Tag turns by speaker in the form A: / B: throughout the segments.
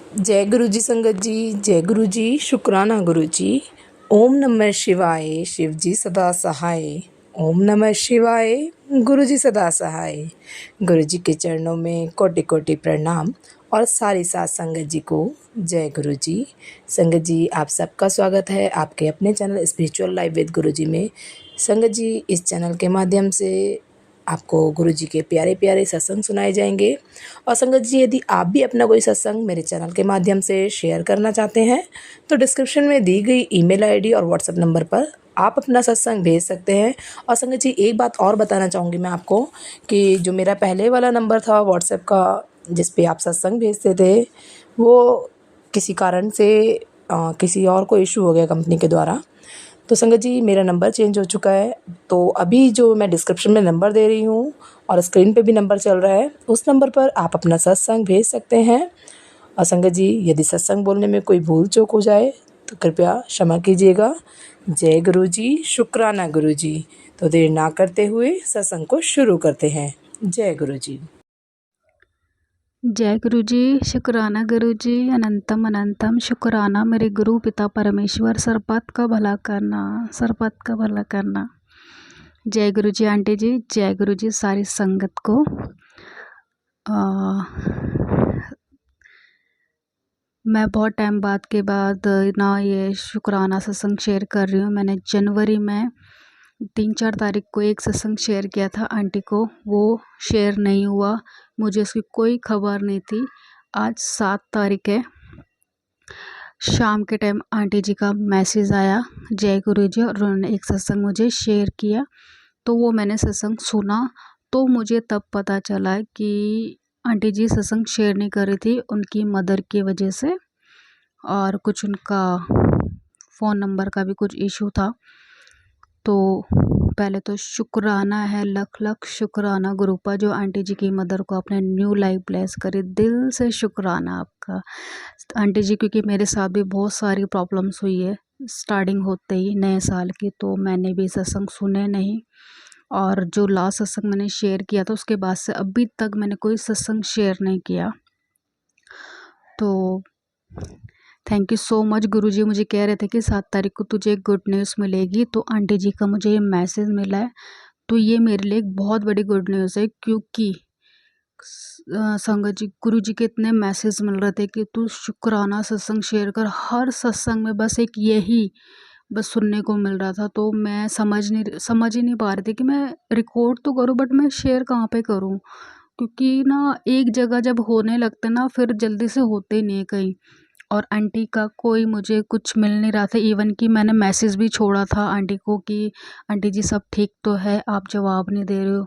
A: जय गुरु जी संगत जी। जय गुरु जी। शुक्राना गुरु जी। ओम नमः शिवाय। शिव जी सदा सहाय। ओम नमः शिवाय। गुरु जी सदा सहाय। गुरु जी के चरणों में कोटि कोटि प्रणाम और सारी साथ संगत जी को जय गुरु जी। संगत जी, आप सबका स्वागत है आपके अपने चैनल स्पिरिचुअल लाइफ विद गुरु जी में। संगत जी, इस चैनल के माध्यम से आपको गुरु जी के प्यारे प्यारे सत्संग सुनाए जाएंगे। और संगत जी, यदि आप भी अपना कोई सत्संग मेरे चैनल के माध्यम से शेयर करना चाहते हैं तो डिस्क्रिप्शन में दी गई ईमेल आईडी और व्हाट्सएप नंबर पर आप अपना सत्संग भेज सकते हैं। और संगत जी, एक बात और बताना चाहूँगी मैं आपको कि जो मेरा पहले वाला नंबर था व्हाट्सएप का, जिस पे आप सत्संग भेजते थे, वो किसी कारण से किसी और को इशू हो गया कंपनी के द्वारा। तो संगत जी, मेरा नंबर चेंज हो चुका है। तो अभी जो मैं डिस्क्रिप्शन में नंबर दे रही हूँ और स्क्रीन पे भी नंबर चल रहा है, उस नंबर पर आप अपना सत्संग भेज सकते हैं। और संगत जी, यदि सत्संग बोलने में कोई भूल चूक हो जाए तो कृपया क्षमा कीजिएगा। जय गुरु जी। शुक्राना गुरु जी। तो देर ना करते हुए सत्संग को शुरू करते हैं। जय गुरु जी।
B: जय गुरु जी। शुक्राना गुरु जी। अनंतम अनंतम शुक्राना मेरे गुरु पिता परमेश्वर। सरपत का भला करना, सरपत का भला करना। जय गुरु जी आंटी जी। जय गुरु जी सारी संगत को। मैं बहुत टाइम बाद के बाद ना ये शुक्राना सत्संग शेयर कर रही हूँ। मैंने जनवरी में 3-4 तारीख को एक सत्संग शेयर किया था आंटी को, वो शेयर नहीं हुआ, मुझे उसकी कोई खबर नहीं थी। आज 7 तारीख है, शाम के टाइम आंटी जी का मैसेज आया जय गुरु जी, और उन्होंने एक सत्संग मुझे शेयर किया। तो वो मैंने सत्संग सुना तो मुझे तब पता चला कि आंटी जी सत्संग शेयर नहीं कर रही थी उनकी मदर की वजह से, और कुछ उनका फ़ोन नंबर का भी कुछ इशू था। तो पहले तो शुक्राना है, लख लख शुक्राना गुरुपा जो आंटी जी की मदर को अपने न्यू लाइफ ब्लेस करे। दिल से शुक्राना आपका आंटी जी, क्योंकि मेरे साथ भी बहुत सारी प्रॉब्लम्स हुई है स्टार्टिंग होते ही नए साल की। तो मैंने भी सत्संग सुने नहीं, और जो लास्ट सत्संग मैंने शेयर किया था उसके बाद से अभी तक मैंने कोई सत्संग शेयर नहीं किया। तो थैंक यू सो मच गुरुजी। मुझे कह रहे थे कि 7 तारीख को तुझे एक गुड न्यूज़ मिलेगी, तो आंटी जी का मुझे ये मैसेज मिला है। तो ये मेरे लिए एक बहुत बड़ी गुड न्यूज़ है, क्योंकि संगत जी गुरु जी के इतने मैसेज मिल रहे थे कि तू शुक्राना सत्संग शेयर कर। हर सत्संग में बस एक यही बस सुनने को मिल रहा था। तो मैं समझ ही नहीं पा रही थी कि मैं रिकॉर्ड तो करूँ बट मैं शेयर कहाँ पे करूँ, क्योंकि ना एक जगह जब होने लगते ना फिर जल्दी से होते ही नहीं है कहीं। और आंटी का कोई मुझे कुछ मिल नहीं रहा था, इवन कि मैंने मैसेज भी छोड़ा था आंटी को कि आंटी जी सब ठीक तो है, आप जवाब नहीं दे रहे हो।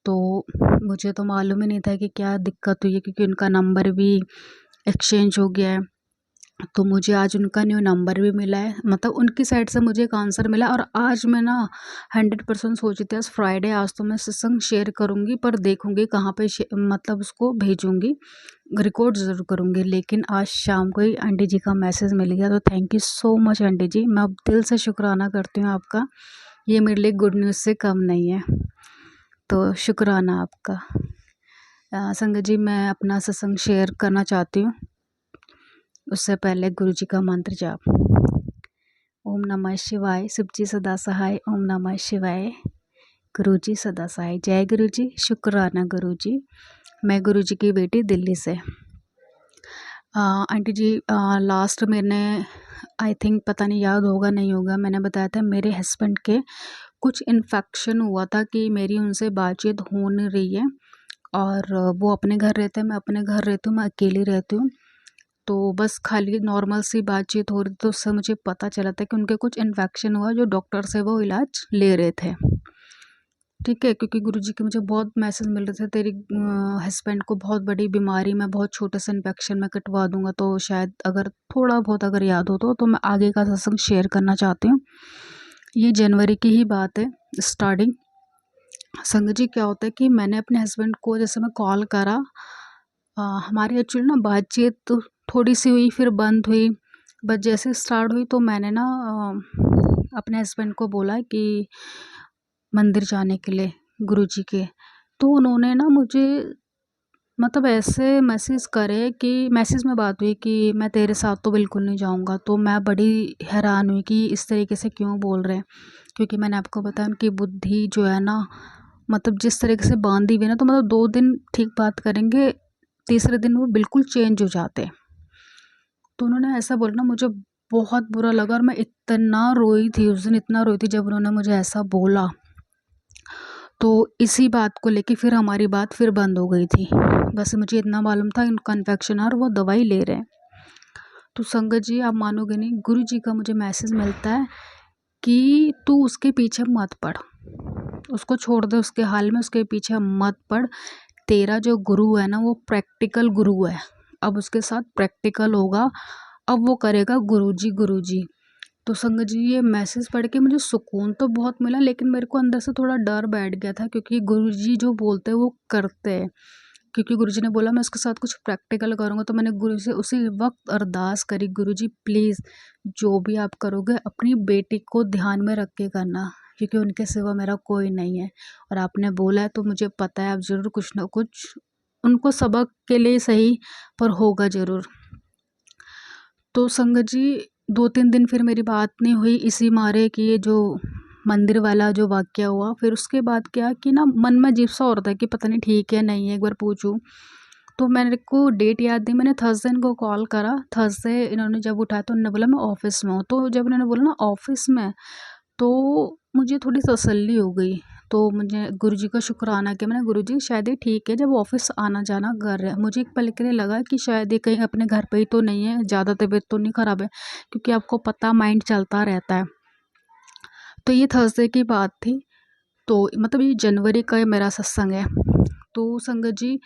B: तो मुझे तो मालूम ही नहीं था कि क्या दिक्कत हुई है, क्योंकि उनका नंबर भी एक्सचेंज हो गया है। तो मुझे आज उनका न्यू नंबर भी मिला है, मतलब उनकी साइड से मुझे एक आंसर मिला। और आज मैं ना 100% सोची थी आज फ्राइडे, आज तो मैं सत्संग शेयर करूँगी, पर देखूँगी कहाँ पे मतलब उसको भेजूँगी, रिकॉर्ड ज़रूर करूँगी। लेकिन आज शाम को ही आंटी जी का मैसेज मिल गया। तो thank you so much aunty ji, मैं अब दिल से शुक्राना करती हूँ आपका। ये मेरे लिए गुड न्यूज़ से कम नहीं है, तो शुक्राना आपका। संगत जी, मैं अपना सत्संग शेयर करना चाहती हूँ। उससे पहले गुरु जी का मंत्र जाप। ओम नमः शिवाय। शिव जी सदा सहाय। ओम नमः शिवाय। गुरु जी सदा सहाय। जय गुरु जी। शुक्राना गुरु जी। मैं गुरु जी की बेटी दिल्ली से। आंटी जी, लास्ट मैंने आई थिंक पता नहीं याद होगा नहीं होगा, मैंने बताया था मेरे हस्बैंड के कुछ इन्फेक्शन हुआ था कि मेरी उनसे बातचीत हो नहीं रही है। और वो अपने घर रहते हैं, मैं अपने घर रहती हूँ, मैं अकेली रहती हूँ। तो बस खाली नॉर्मल सी बातचीत हो रही थी, तो उससे मुझे पता चला था कि उनके कुछ इन्फेक्शन हुआ, जो डॉक्टर से वो इलाज ले रहे थे। ठीक है, क्योंकि गुरुजी के मुझे बहुत मैसेज मिल रहे थे, तेरी हस्बैंड को बहुत बड़ी बीमारी में बहुत छोटे से इन्फेक्शन में कटवा दूंगा। तो शायद अगर थोड़ा बहुत अगर याद हो तो मैं आगे का सत्संग शेयर करना चाहती हूँ। ये जनवरी की ही बात है स्टार्टिंग। संगत जी, क्या होता है कि मैंने अपने हस्बैंड को जैसे मैं कॉल करा, हमारी एक्चुअली ना बातचीत तो थोड़ी सी हुई, फिर बंद हुई। बस जैसे स्टार्ट हुई तो मैंने ना अपने हस्बैंड को बोला कि मंदिर जाने के लिए गुरुजी के। तो उन्होंने ना मुझे मतलब ऐसे मैसेज करे कि मैसेज में बात हुई कि मैं तेरे साथ तो बिल्कुल नहीं जाऊँगा। तो मैं बड़ी हैरान हुई कि इस तरीके से क्यों बोल रहे हैं, क्योंकि मैंने आपको बताया उनकी बुद्धि जो है ना, मतलब जिस तरीके से बांधी हुई है ना, तो मतलब 2 दिन ठीक बात करेंगे, तीसरे दिन वो बिल्कुल चेंज हो जाते हैं। तो उन्होंने ऐसा बोला ना, मुझे बहुत बुरा लगा और मैं इतना रोई थी उस दिन, इतना रोई थी जब उन्होंने मुझे ऐसा बोला। तो इसी बात को लेके फिर हमारी बात फिर बंद हो गई थी। बस मुझे इतना मालूम था इनका इन्फेक्शन है और वो दवाई ले रहे हैं। तो संगत जी, आप मानोगे नहीं, गुरु जी का मुझे मैसेज मिलता है कि तू उसके पीछे मत पड़, उसको छोड़ दे उसके हाल में, उसके पीछे मत पड़। तेरा जो गुरु है ना वो प्रैक्टिकल गुरु है, अब उसके साथ प्रैक्टिकल होगा, अब वो करेगा गुरुजी गुरुजी। तो संगत जी, ये मैसेज पढ़ के मुझे सुकून तो बहुत मिला, लेकिन मेरे को अंदर से थोड़ा डर बैठ गया था, क्योंकि गुरुजी जो बोलते हैं वो करते हैं। क्योंकि गुरुजी ने बोला मैं उसके साथ कुछ प्रैक्टिकल करूँगा, तो मैंने गुरु से उसी वक्त अरदास करी, गुरुजी प्लीज़ जो भी आप करोगे अपनी बेटी को ध्यान में रख के करना, क्योंकि उनके सिवा मेरा कोई नहीं है। और आपने बोला है तो मुझे पता है आप ज़रूर कुछ ना कुछ उनको सबक के लिए सही, पर होगा ज़रूर। तो संगत जी, 2-3 दिन फिर मेरी बात नहीं हुई, इसी मारे कि ये जो मंदिर वाला जो वाक़या हुआ। फिर उसके बाद क्या कि ना मन में अजीब-सा हो रहा था कि पता नहीं ठीक है नहीं है, एक बार पूछूँ। तो मेरे को डेट याद नहीं, मैंने थर्सडे इनको कॉल करा, थर्सडे इन्होंने जब उठाया तो उन्होंने बोला मैं ऑफ़िस में हूँ। तो जब इन्होंने बोला ना ऑफ़िस में, तो मुझे थोड़ी तसल्ली हो गई। तो मुझे गुरुजी का शुक्राना किया मैंने, गुरुजी शायद ये ठीक है जब ऑफ़िस आना-जाना कर रहे हैं। मुझे एक पल के लिए लगा कि शायद ये कहीं अपने घर पे ही तो नहीं है, ज़्यादा तबीयत तो नहीं ख़राब है, क्योंकि आपको पता माइंड चलता रहता है। तो ये थर्सडे की बात थी, तो मतलब ये जनवरी का मेरा सत्संग है। तो संगत जी,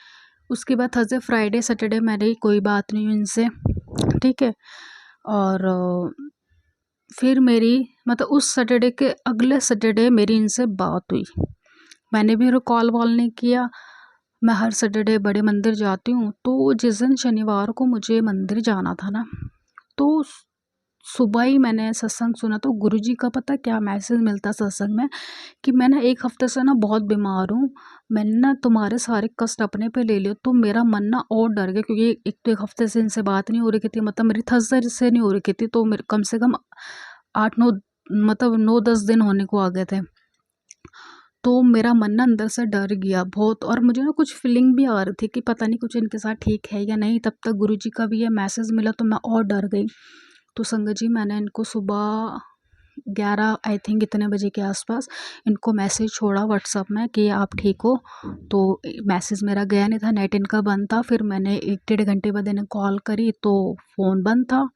B: उसके बाद थर्सडे, फ्राइडे, सैटरडे मेरी कोई बात नहीं हुई इनसे, ठीक है। और फिर मेरी मतलब उस सैटरडे के अगले सैटरडे मेरी इनसे बात हुई। मैंने भी उन्हें कॉल वॉल नहीं किया, मैं हर सैटरडे बड़े मंदिर जाती हूँ। तो जिस दिन शनिवार को मुझे मंदिर जाना था ना, तो सुबह ही मैंने सत्संग सुना, तो गुरुजी का पता क्या मैसेज मिलता सत्संग में कि मैं ना 1 हफ्ते से ना बहुत बीमार हूँ, मैंने ना तुम्हारे सारे कष्ट अपने पे ले लिए। तो मेरा मन ना और डर गया, क्योंकि एक तो 1 हफ्ते से इनसे बात नहीं हो रही थी, मतलब मेरी थर्सडे से नहीं हो रही थी, तो मेरे कम से कम 8-9 मतलब 9-10 दिन होने को आ गए थे। तो मेरा मन ना अंदर से डर गया बहुत, और मुझे ना कुछ फीलिंग भी आ रही थी कि पता नहीं कुछ इनके साथ ठीक है या नहीं। तब तक गुरुजी का भी ये मैसेज मिला तो मैं और डर गई। तो संगत जी, मैंने इनको सुबह 11 आई थिंक इतने बजे के आसपास इनको मैसेज छोड़ा व्हाट्सएप में कि आप ठीक हो। तो मैसेज मेरा गया नहीं था, नेट इनका बंद था। फिर मैंने 1-1.5 घंटे बाद इन्हें कॉल करी तो फ़ोन बंद था।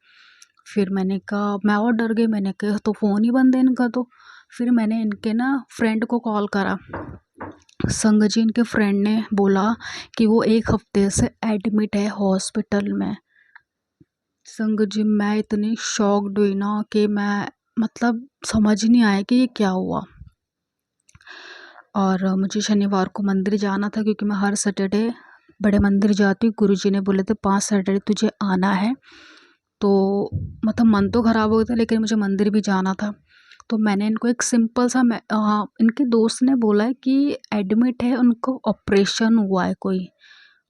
B: फिर मैंने कहा, मैं और डर गई, मैंने कहा तो फ़ोन ही बंद है इनका तो। फिर मैंने इनके ना फ्रेंड को कॉल करा। संगत जी, इनके फ्रेंड ने बोला कि वो 1 हफ्ते से एडमिट है हॉस्पिटल में। संगत जी, मैं इतनी शॉक्ड हुई ना कि मैं मतलब समझ नहीं आया कि ये क्या हुआ। और मुझे शनिवार को मंदिर जाना था, क्योंकि मैं हर सैटरडे बड़े मंदिर जाती हूँ। गुरुजी ने बोले थे 5 सैटरडे तुझे आना है। तो मतलब मन तो ख़राब हो गया था, लेकिन मुझे मंदिर भी जाना था। तो मैंने इनको एक सिंपल सा इनके दोस्त ने बोला है कि एडमिट है, उनको ऑपरेशन हुआ है कोई।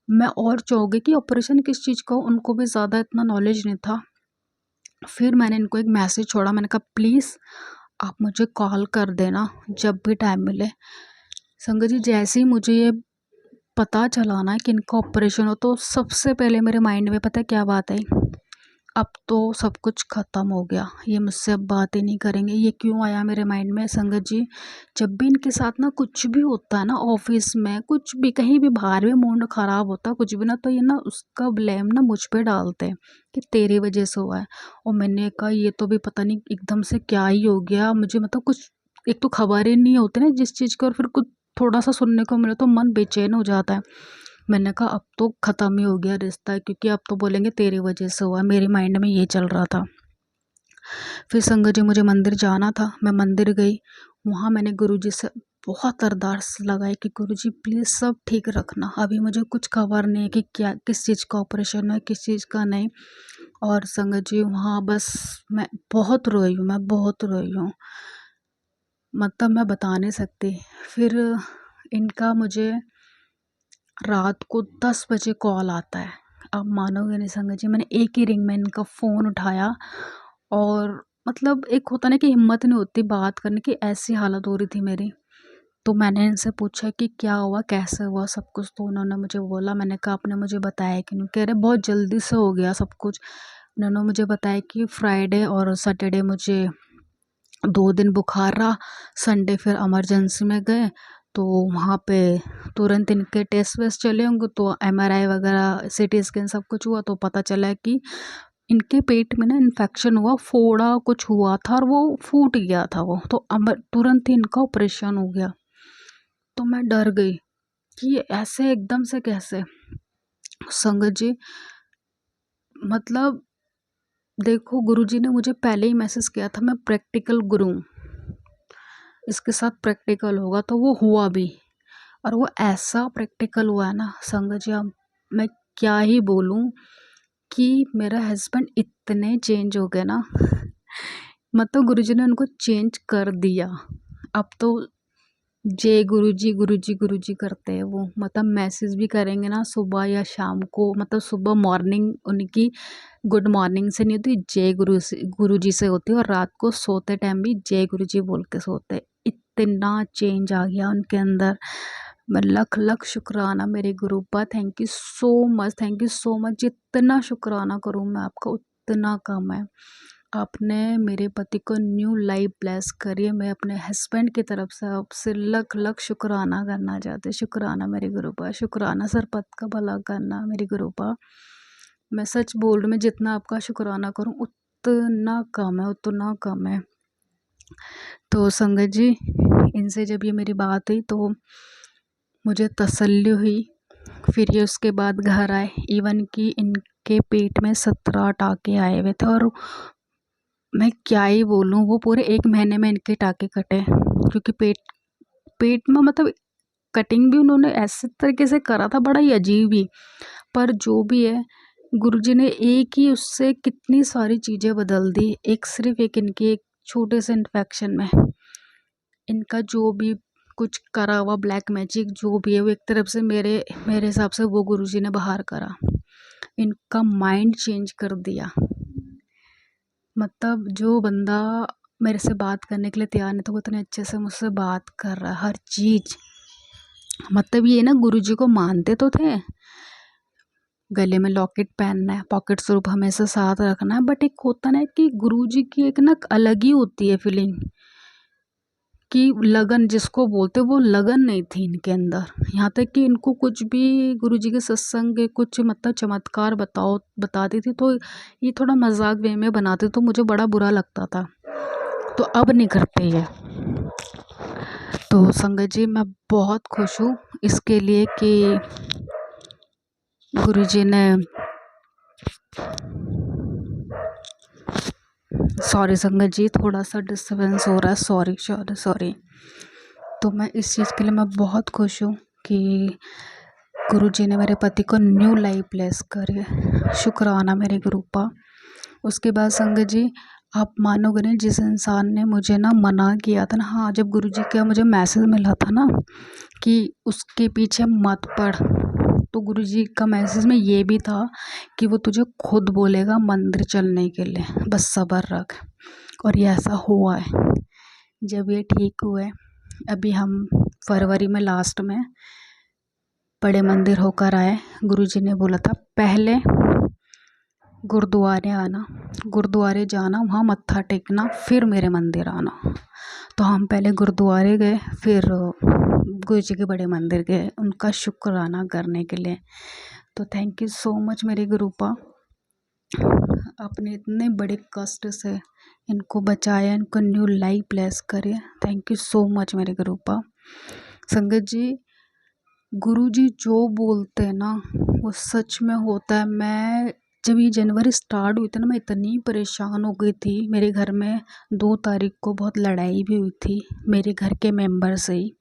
B: मैं और चौंक गई कि ऑपरेशन किस चीज़ का हो, उनको भी ज़्यादा इतना नॉलेज नहीं था। फिर मैंने इनको एक मैसेज छोड़ा, मैंने कहा प्लीज़ आप मुझे कॉल कर देना जब भी टाइम मिले। संगत जी, जैसे ही मुझे ये पता चला ना कि इनका ऑपरेशन हो, तो सबसे पहले मेरे माइंड में पता है क्या बात आई, अब तो सब कुछ ख़त्म हो गया, ये मुझसे अब बात ही नहीं करेंगे। ये क्यों आया मेरे माइंड में संगत जी, जब भी इनके साथ ना कुछ भी होता है ना, ऑफिस में कुछ भी, कहीं भी बाहर भी मूड ख़राब होता कुछ भी ना, तो ये ना उसका ब्लेम ना मुझ पे डालते हैं कि तेरी वजह से हुआ है। और मैंने कहा ये तो भी पता नहीं एकदम से क्या ही हो गया मुझे, मतलब कुछ एक तो खबर ही नहीं होती ना जिस चीज़ की, और फिर कुछ थोड़ा सा सुनने को मिले तो मन बेचैन हो जाता है। मैंने कहा अब तो ख़त्म ही हो गया रिश्ता, क्योंकि अब तो बोलेंगे तेरी वजह से हुआ, मेरे माइंड में ये चल रहा था। फिर संगत जी, मुझे मंदिर जाना था, मैं मंदिर गई। वहाँ मैंने गुरुजी से बहुत अरदास लगाई कि गुरुजी प्लीज़ सब ठीक रखना, अभी मुझे कुछ खबर नहीं है कि क्या किस चीज़ का ऑपरेशन है किस चीज़ का नहीं। और संगत जी, वहाँ बस मैं बहुत रोई हूँ, मैं बहुत रोई हूँ, मतलब मैं बता नहीं सकती। फिर इनका मुझे रात को 10 बजे कॉल आता है। आप मानोगे नहीं संगत जी, मैंने एक ही रिंग में इनका फ़ोन उठाया और मतलब एक होता ना कि हिम्मत नहीं होती बात करने की, ऐसी हालत हो रही थी मेरी। तो मैंने इनसे पूछा कि क्या हुआ, कैसे हुआ सब कुछ, तो उन्होंने मुझे बोला, मैंने कहा आपने मुझे बताया क्यों नहीं? कह रहे बहुत जल्दी से हो गया सब कुछ। उन्होंने मुझे बताया कि फ्राइडे और सैटरडे मुझे 2 दिन बुखार रहा, संडे फिर इमरजेंसी में गए तो वहाँ पे तुरंत इनके टेस्ट वेस्ट चले होंगे, तो एमआरआई वगैरह सीटी स्कैन सब कुछ हुआ तो पता चला कि इनके पेट में ना इन्फेक्शन हुआ, फोड़ा कुछ हुआ था और वो फूट गया था वो, तो तुरंत ही इनका ऑपरेशन हो गया। तो मैं डर गई कि ये ऐसे एकदम से कैसे। संगत जी मतलब देखो, गुरुजी ने मुझे पहले ही मैसेज किया था मैं प्रैक्टिकल गुरु हूँ, इसके साथ प्रैक्टिकल होगा, तो वो हुआ भी। और वो ऐसा प्रैक्टिकल हुआ है ना संगत जी, अब मैं क्या ही बोलूँ कि मेरा हस्बैंड इतने चेंज हो गए ना मतलब गुरुजी ने उनको चेंज कर दिया। अब तो जय गुरुजी गुरुजी गुरुजी करते हैं वो, मतलब मैसेज भी करेंगे ना सुबह या शाम को, मतलब सुबह मॉर्निंग उनकी गुड मॉर्निंग से नहीं होती, जय गुरुजी से होती है, और रात को सोते टाइम भी जय गुरुजी बोल के सोते हैं। इतना चेंज आ गया उनके अंदर। मैं लख लख शुक्राना मेरे गुरु पर, thank you so much, thank you so much. जितना शुक्राना करूँ मैं आपका उतना कम है। आपने मेरे पति को न्यू लाइफ ब्लेस करिए। मैं अपने हस्बैंड की तरफ से आपसे लख लख शुक्राना करना चाहती, शुक्राना मेरे गुरु पर, शुक्राना सर पद का भला करना मेरे गुरु पर। मैं सच बोल रही, मैं जितना आपका शुक्राना करूं उतना कम है, उतना कम है। तो संगत जी इनसे जब ये मेरी बात हुई तो मुझे तसल्ली हुई। फिर ये उसके बाद घर आए, इवन कि इनके पेट में 17 टाँके आए हुए थे, और मैं क्या ही बोलूँ, वो पूरे 1 महीने में इनके टाँके कटे, क्योंकि पेट पेट में मतलब कटिंग भी उन्होंने ऐसे तरीके से करा था, बड़ा ही अजीब ही। पर जो भी है, गुरुजी ने एक ही उससे कितनी सारी चीज़ें बदल दी। एक सिर्फ एक इनकी एक छोटे से इन्फेक्शन में इनका जो भी कुछ करा हुआ ब्लैक मैजिक जो भी है, वो एक तरफ से मेरे मेरे हिसाब से वो गुरुजी ने बाहर करा। इनका माइंड चेंज कर दिया। मतलब जो बंदा मेरे से बात करने के लिए तैयार नहीं था, वो इतने अच्छे से मुझसे बात कर रहा है, हर चीज़। मतलब ये ना गुरुजी को मानते तो थे, गले में लॉकेट पहनना है, पॉकेट स्वरूप हमेशा साथ रखना है, बट एक होता ना कि गुरुजी की एक ना अलग ही होती है फीलिंग, कि लगन जिसको बोलते वो लगन नहीं थी इनके अंदर। यहाँ तक कि इनको कुछ भी गुरुजी के सत्संग के कुछ मतलब चमत्कार बताती थी तो ये थोड़ा मजाक वे में बनाते, तो मुझे बड़ा बुरा लगता था। तो अब नहीं करते ये। तो संगत जी मैं बहुत खुश हूँ इसके लिए कि गुरुजी ने, सॉरी संगत जी थोड़ा सा डिस्टर्बेंस हो रहा है, सॉरी सॉरी सॉरी। तो मैं इस चीज़ के लिए मैं बहुत खुश हूँ कि गुरुजी ने मेरे पति को न्यू लाइफ ब्लेस करी। शुक्राना मेरे गुरु का। उसके बाद संगत जी आप मानोगे नहीं, जिस इंसान ने मुझे ना मना किया था ना, हाँ जब गुरुजी का मुझे मैसेज मिला था ना कि उसके पीछे मत पड़, तो गुरुजी का मैसेज में ये भी था कि वो तुझे खुद बोलेगा मंदिर चलने के लिए, बस सब्र रख। और ये ऐसा हुआ है। जब ये ठीक हुए, अभी हम फरवरी में लास्ट में बड़े मंदिर होकर आए। गुरुजी ने बोला था पहले गुरुद्वारे आना, गुरुद्वारे जाना, वहाँ मत्था टेकना, फिर मेरे मंदिर आना। तो हम पहले गुरुद्वारे गए, फिर गुरुजी के बड़े मंदिर गए उनका शुक्राना करने के लिए। तो थैंक यू सो मच मेरे गुरुपा, आपने इतने बड़े कष्ट से इनको बचाया, इनको न्यू लाइफ ब्लेस करे। थैंक यू सो मच मेरे गुरुपा। संगत जी गुरुजी जो बोलते हैं ना वो सच में होता है। मैं जब ये जनवरी स्टार्ट हुई थी ना, मैं इतनी परेशान हो गई थी। मेरे घर में 2 तारीख को बहुत लड़ाई भी हुई थी मेरे घर के मेंबर से ही।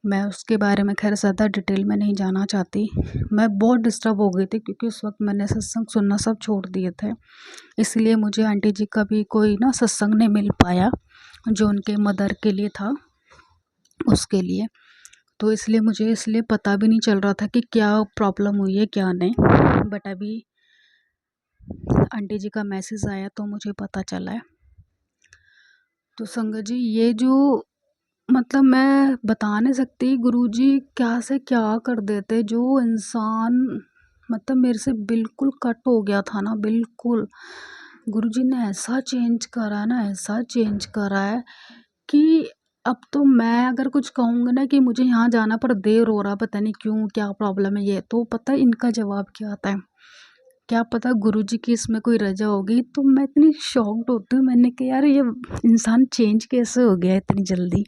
B: मैं उसके बारे में खैर ज़्यादा डिटेल में नहीं जाना चाहती। मैं बहुत डिस्टर्ब हो गई थी क्योंकि उस वक्त मैंने सत्संग सुनना सब छोड़ दिए थे, इसलिए मुझे आंटी जी का भी कोई ना सत्संग नहीं मिल पाया जो उनके मदर के लिए था, उसके लिए। तो इसलिए मुझे पता भी नहीं चल रहा था कि क्या प्रॉब्लम हुई है क्या नहीं। बट अभी आंटी जी का मैसेज आया तो मुझे पता चला है। तो संगत जी ये जो मतलब मैं बता नहीं सकती गुरुजी क्या से क्या कर देते। जो इंसान मतलब मेरे से बिल्कुल कट हो गया था ना, बिल्कुल गुरुजी ने ऐसा चेंज करा है ना, ऐसा चेंज करा है कि अब तो मैं अगर कुछ कहूँगी ना कि मुझे यहाँ जाना पर देर हो रहा, पता नहीं क्यों, क्या प्रॉब्लम है, ये तो पता है इनका जवाब क्या आता है, क्या पता गुरुजी की इसमें कोई रजा होगी। तो मैं इतनी शॉक्ड होती हूँ, मैंने कहा यार ये इंसान चेंज कैसे हो गया इतनी जल्दी।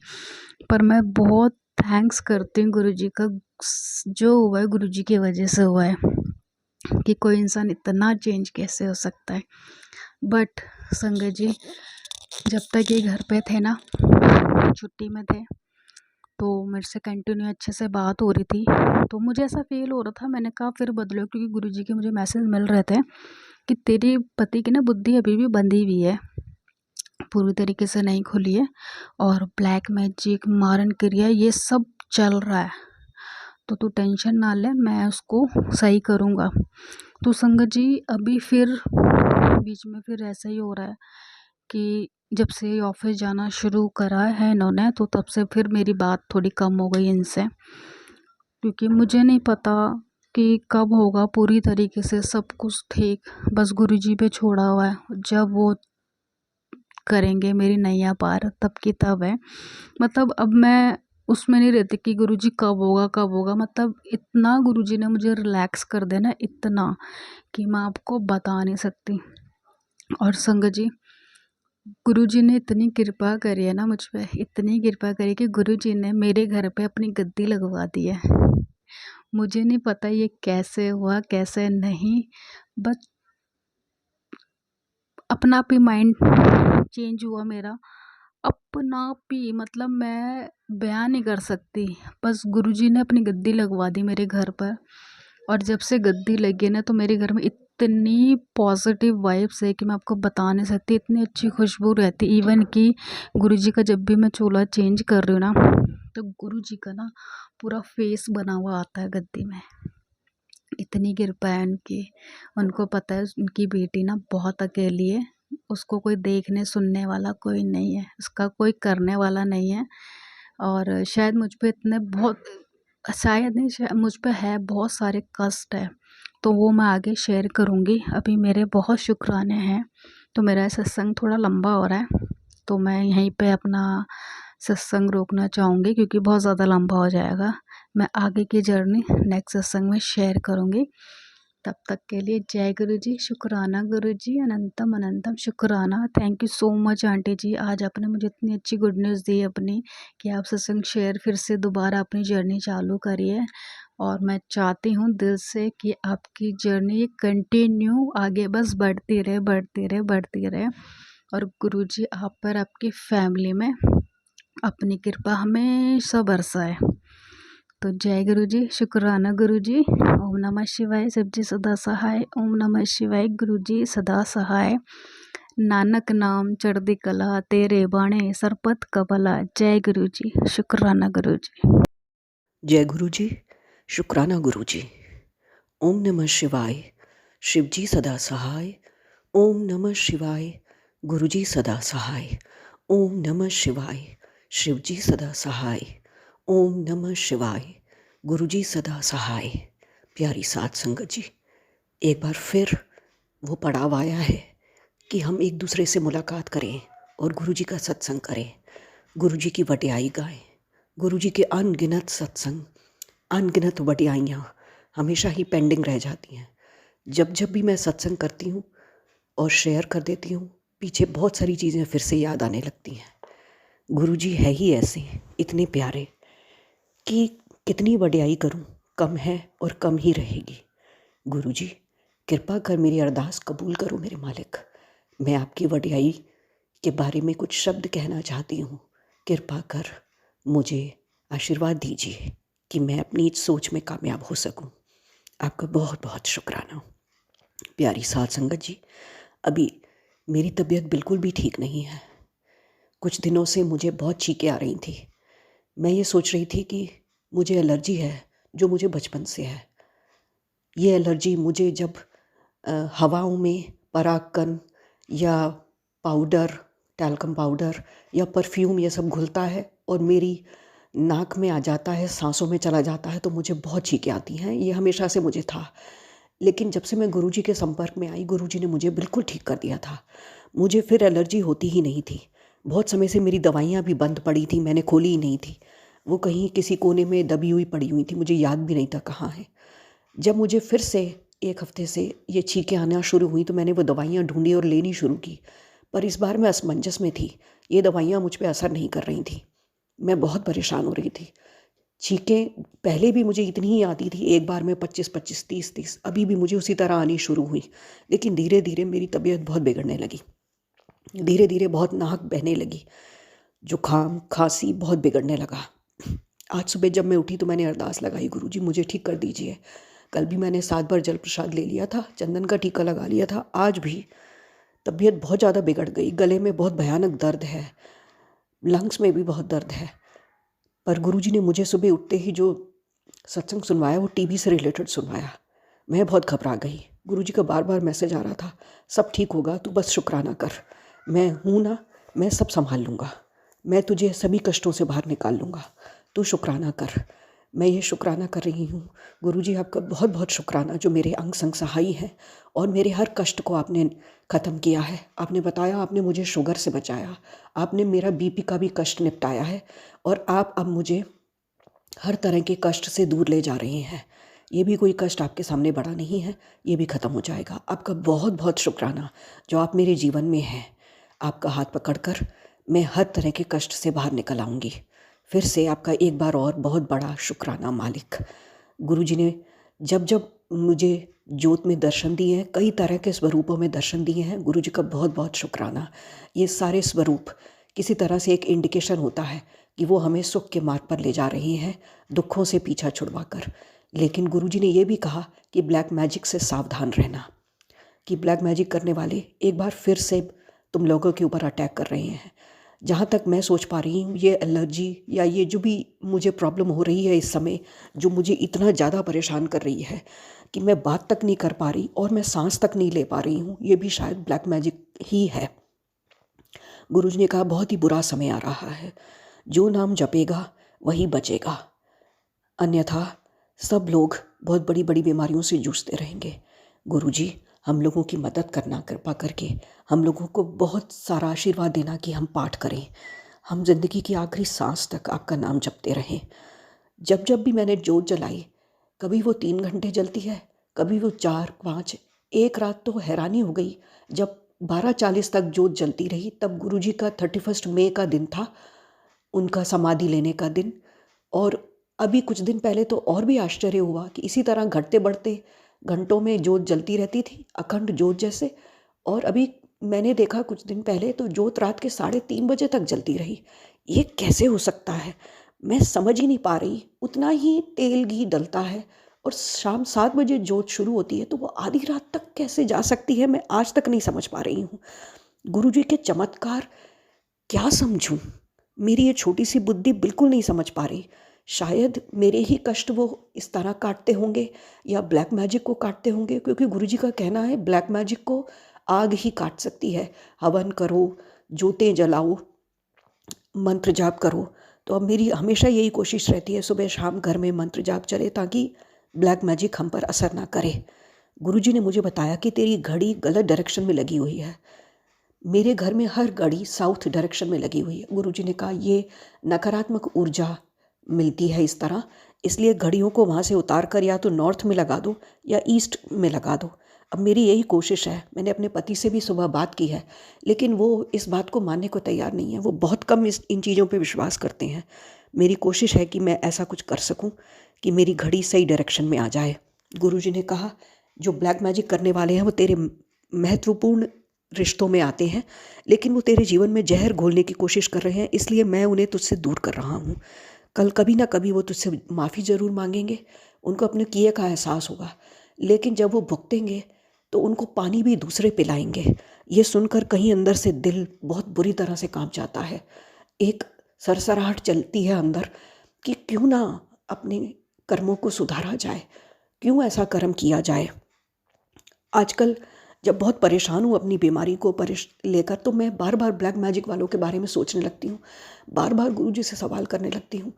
B: पर मैं बहुत थैंक्स करती हूँ गुरुजी का, जो हुआ है गुरुजी की वजह से हुआ है, कि कोई इंसान इतना चेंज कैसे हो सकता है। बट संगत जी जब तक ये घर पे थे ना, छुट्टी में थे, तो मेरे से कंटिन्यू अच्छे से बात हो रही थी, तो मुझे ऐसा फील हो रहा था, मैंने कहा फिर बदलो, क्योंकि गुरुजी के मुझे मैसेज मिल रहे थे कि तेरी पति की ना बुद्धि अभी भी बंधी हुई है, पूरी तरीके से नहीं खुली है, और ब्लैक मैजिक, मारण क्रिया ये सब चल रहा है, तो तू टेंशन ना ले, मैं उसको सही करूँगा। तो संगत जी अभी फिर बीच में फिर ऐसा ही हो रहा है कि जब से ऑफिस जाना शुरू करा है इन्होंने, तो तब से फिर मेरी बात थोड़ी कम हो गई इनसे, क्योंकि मुझे नहीं पता कि कब होगा पूरी तरीके से सब कुछ ठीक, बस गुरुजी पे छोड़ा हुआ है, जब वो करेंगे मेरी नैया पार तब की तब है। मतलब अब मैं उसमें नहीं रहती कि गुरुजी कब होगा कब होगा, मतलब इतना गुरुजी ने मुझे रिलैक्स कर देना, इतना कि मैं आपको बता नहीं सकती। और संगत जी गुरुजी ने इतनी कृपा करी है ना मुझ पे, इतनी कृपा करी कि गुरुजी ने मेरे घर पे अपनी गद्दी लगवा दी है। मुझे नहीं पता ये कैसे हुआ कैसे नहीं, बस अपना आप ही माइंड चेंज हुआ मेरा, अपना आप ही, मतलब मैं बयान नहीं कर सकती। बस गुरुजी ने अपनी गद्दी लगवा दी मेरे घर पर, और जब से गद्दी लगी ना तो मेरे घर में इतनी पॉजिटिव वाइब्स है कि मैं आपको बता नहीं सकती, इतनी अच्छी खुशबू रहती। इवन कि गुरुजी का जब भी मैं चूल्हा चेंज कर रही हूँ ना, तो गुरुजी का ना पूरा फेस बना हुआ आता है गद्दी में, इतनी कृपा है उनकी। उनको पता है उनकी बेटी ना बहुत अकेली है, उसको कोई देखने सुनने वाला कोई नहीं है, उसका कोई करने वाला नहीं है, और शायद मुझ पे इतने बहुत, शायद नहीं, मुझ पे है बहुत सारे कष्ट है, तो वो मैं आगे शेयर करूँगी। अभी मेरे बहुत शुक्राने हैं। तो मेरा सत्संग थोड़ा लंबा हो रहा है, तो मैं यहीं पे अपना सत्संग रोकना चाहूँगी, क्योंकि बहुत ज़्यादा लंबा हो जाएगा। मैं आगे की जर्नी नेक्स्ट सत्संग में शेयर करूँगी। तब तक के लिए जय गुरु जी, शुक्राना गुरु जी, अनंतम अनंतम शुक्राना। Thank you so much aunty ji, आज आपने मुझे इतनी अच्छी गुड न्यूज़ दी अपनी, कि आप सत्संग शेयर फिर से दोबारा अपनी जर्नी चालू करिए, और मैं चाहती हूँ दिल से कि आपकी जर्नी कंटिन्यू आगे बस बढ़ती रहे, बढ़ती रहे, बढ़ती रहे, और गुरु जी आप पर, आपकी फैमिली में अपनी कृपा हमेशा बरसाए। तो जय गुरु जी, शुक्राना गुरु जी। ओम नमः शिवाय, शिव जी सदा सहाय। ओम नमः शिवाय, गुरु जी सदा सहाय। नानक नाम चढ़दी कला, तेरे बाणे सरपत कबला। जय गुरु जी, शुक्राना गुरु जी।
C: जय गुरु जी, शुक्राना गुरु जी। ओम नमः शिवाय, शिव जी सदा सहाय। ओम नमः शिवाय, गुरु जी सदा सहाय। ओम नमः शिवाय, शिव जी सदा सहाय। ओम नमः शिवाय, गुरु जी सदा सहाय। प्यारी साध संगत जी, एक बार फिर वो पड़ाव आया है कि हम एक दूसरे से मुलाकात करें और गुरु जी का सत्संग करें, गुरु जी की वड्याई गाएं। गुरु जी के अनगिनत सत्संग, अनगिनत वड्याइयाँ हमेशा ही पेंडिंग रह जाती हैं। जब जब भी मैं सत्संग करती हूँ और शेयर कर देती हूँ, पीछे बहुत सारी चीज़ें फिर से याद आने लगती हैं। गुरु जी है ही ऐसे, इतने प्यारे कि कितनी वड्याई करूँ कम है और कम ही रहेगी। गुरु जी कृपा कर मेरी अरदास कबूल करो मेरे मालिक। मैं आपकी वड्याई के बारे में कुछ शब्द कहना चाहती हूँ। कृपा कर मुझे आशीर्वाद दीजिए कि मैं अपनी इस सोच में कामयाब हो सकूं। आपका बहुत बहुत शुक्राना। प्यारी साध संगत जी, अभी मेरी तबीयत बिल्कुल भी ठीक नहीं है। कुछ दिनों से मुझे बहुत चीखें आ रही थी। मैं ये सोच रही थी कि मुझे एलर्जी है जो मुझे बचपन से है। ये एलर्जी मुझे जब हवाओं में परागकण या पाउडर, टैल्कम पाउडर या परफ्यूम ये सब घुलता है और मेरी नाक में आ जाता है, सांसों में चला जाता है, तो मुझे बहुत छींकें आती हैं। ये हमेशा से मुझे था, लेकिन जब से मैं गुरुजी के संपर्क में आई, गुरुजी ने मुझे बिल्कुल ठीक कर दिया था। मुझे फिर एलर्जी होती ही नहीं थी। बहुत समय से मेरी दवाइयाँ भी बंद पड़ी थी, मैंने खोली ही नहीं थी। वो कहीं किसी कोने में दबी हुई पड़ी हुई थी, मुझे याद भी नहीं था कहाँ है। जब मुझे फिर से 1 हफ्ते से ये छींकें आना शुरू हुई तो मैंने वो दवाइयाँ ढूंढी और लेनी शुरू की, पर इस बार मैं असमंजस में थी। ये दवाइयाँ मुझ पर असर नहीं कर रही थी, मैं बहुत परेशान हो रही थी। छींकें पहले भी मुझे इतनी ही आती थी, एक बार में 25-25, 30-30, अभी भी मुझे उसी तरह आनी शुरू हुई। लेकिन धीरे धीरे मेरी तबीयत बहुत बिगड़ने लगी, धीरे धीरे बहुत नाक बहने लगी, जुकाम खांसी बहुत बिगड़ने लगा। आज सुबह जब मैं उठी तो मैंने अरदास लगाई, गुरुजी मुझे ठीक कर दीजिए। कल भी मैंने 7 बार जल प्रसाद ले लिया था, चंदन का टीका लगा लिया था। आज भी तबीयत बहुत ज़्यादा बिगड़ गई, गले में बहुत भयानक दर्द है, लंग्स में भी बहुत दर्द है। पर गुरुजी ने मुझे सुबह उठते ही जो सत्संग सुनवाया वो टीबी से रिलेटेड सुनवाया। मैं बहुत घबरा गई। गुरुजी का बार बार मैसेज आ रहा था, सब ठीक होगा, तू बस शुक्राना कर, मैं हूँ ना, मैं सब संभाल लूँगा, मैं तुझे सभी कष्टों से बाहर निकाल लूँगा, तू शुक्राना कर। मैं ये शुक्राना कर रही हूँ। गुरुजी आपका बहुत बहुत शुक्राना जो मेरे अंग संग सहाई हैं और मेरे हर कष्ट को आपने ख़त्म किया है। आपने बताया, आपने मुझे शुगर से बचाया, आपने मेरा बीपी का भी कष्ट निपटाया है और आप अब मुझे हर तरह के कष्ट से दूर ले जा रहे हैं। ये भी कोई कष्ट आपके सामने बड़ा नहीं है, ये भी ख़त्म हो जाएगा। आपका बहुत बहुत शुक्राना जो आप मेरे जीवन में हैं। आपका हाथ पकड़कर मैं हर तरह के कष्ट से बाहर निकल आऊँगी। फिर से आपका एक बार और बहुत बड़ा शुक्राना मालिक। गुरुजी ने जब जब मुझे ज्योत में दर्शन दिए हैं, कई तरह के स्वरूपों में दर्शन दिए हैं, गुरुजी का बहुत बहुत शुक्राना। ये सारे स्वरूप किसी तरह से एक इंडिकेशन होता है कि वो हमें सुख के मार्ग पर ले जा रहे हैं, दुखों से पीछा छुड़वा कर। लेकिन गुरुजी ने ये भी कहा कि ब्लैक मैजिक से सावधान रहना, कि ब्लैक मैजिक करने वाले एक बार फिर से तुम लोगों के ऊपर अटैक कर रहे हैं। जहाँ तक मैं सोच पा रही हूँ, ये एलर्जी या ये जो भी मुझे प्रॉब्लम हो रही है इस समय, जो मुझे इतना ज़्यादा परेशान कर रही है कि मैं बात तक नहीं कर पा रही और मैं सांस तक नहीं ले पा रही हूँ, ये भी शायद ब्लैक मैजिक ही है। गुरुजी ने कहा बहुत ही बुरा समय आ रहा है, जो नाम जपेगा वही बचेगा, अन्यथा सब लोग बहुत बड़ी बड़ी बीमारियों से जूझते रहेंगे। गुरुजी हम लोगों की मदद करना, कृपा करके हम लोगों को बहुत सारा आशीर्वाद देना कि हम पाठ करें, हम जिंदगी की आखिरी सांस तक आपका नाम जपते रहें। जब जब भी मैंने जोत जलाई, कभी वो 3 घंटे जलती है, कभी वो 4-5। एक रात तो हैरानी हो गई, जब 12:40 तक जोत जलती रही, तब गुरुजी का 31 मई का दिन था, उनका समाधि लेने का दिन। और अभी कुछ दिन पहले तो और भी आश्चर्य हुआ कि इसी तरह घटते बढ़ते घंटों में जोत जलती रहती थी, अखंड जोत जैसे। और अभी मैंने देखा कुछ दिन पहले तो जोत रात के 3:30 बजे तक जलती रही। ये कैसे हो सकता है, मैं समझ ही नहीं पा रही। उतना ही तेल घी डलता है और शाम 7 बजे जोत शुरू होती है, तो वो आधी रात तक कैसे जा सकती है, मैं आज तक नहीं समझ पा रही हूँ। गुरुजी के चमत्कार क्या समझूं, मेरी ये छोटी सी बुद्धि बिल्कुल नहीं समझ पा रही। शायद मेरे ही कष्ट वो इस तरह काटते होंगे या ब्लैक मैजिक को काटते होंगे, क्योंकि गुरुजी का कहना है ब्लैक मैजिक को आग ही काट सकती है। हवन करो, जोतें जलाओ, मंत्र जाप करो। तो अब मेरी हमेशा यही कोशिश रहती है, सुबह शाम घर में मंत्र जाप चले ताकि ब्लैक मैजिक हम पर असर ना करे। गुरुजी ने मुझे बताया कि तेरी घड़ी गलत डायरेक्शन में लगी हुई है। मेरे घर में हर घड़ी साउथ डायरेक्शन में लगी हुई है। गुरुजी ने कहा ये नकारात्मक ऊर्जा मिलती है इस तरह, इसलिए घड़ियों को वहाँ से उतार कर या तो नॉर्थ में लगा दो या ईस्ट में लगा दो। अब मेरी यही कोशिश है। मैंने अपने पति से भी सुबह बात की है, लेकिन वो इस बात को मानने को तैयार नहीं है। वो बहुत कम इन चीज़ों पे विश्वास करते हैं। मेरी कोशिश है कि मैं ऐसा कुछ कर सकूं कि मेरी घड़ी सही डायरेक्शन में आ जाए। गुरुजी ने कहा जो ब्लैक मैजिक करने वाले हैं वो तेरे महत्वपूर्ण रिश्तों में आते हैं, लेकिन वो तेरे जीवन में जहर घोलने की कोशिश कर रहे हैं, इसलिए मैं उन्हें तुझसे दूर कर रहा हूँ। कल कभी ना कभी वो तुझसे माफ़ी ज़रूर मांगेंगे, उनको अपने किए का एहसास होगा, लेकिन जब वो भुगतेंगे तो उनको पानी भी दूसरे पिलाएंगे। ये सुनकर कहीं अंदर से दिल बहुत बुरी तरह से कांप जाता है। एक सरसराहट चलती है अंदर कि क्यों ना अपने कर्मों को सुधारा जाए, क्यों ऐसा कर्म किया जाए। आजकल जब बहुत परेशान हूँ अपनी बीमारी को लेकर, तो मैं बार बार ब्लैक मैजिक वालों के बारे में सोचने लगती हूँ, बार बार गुरुजी से सवाल करने लगती हूँ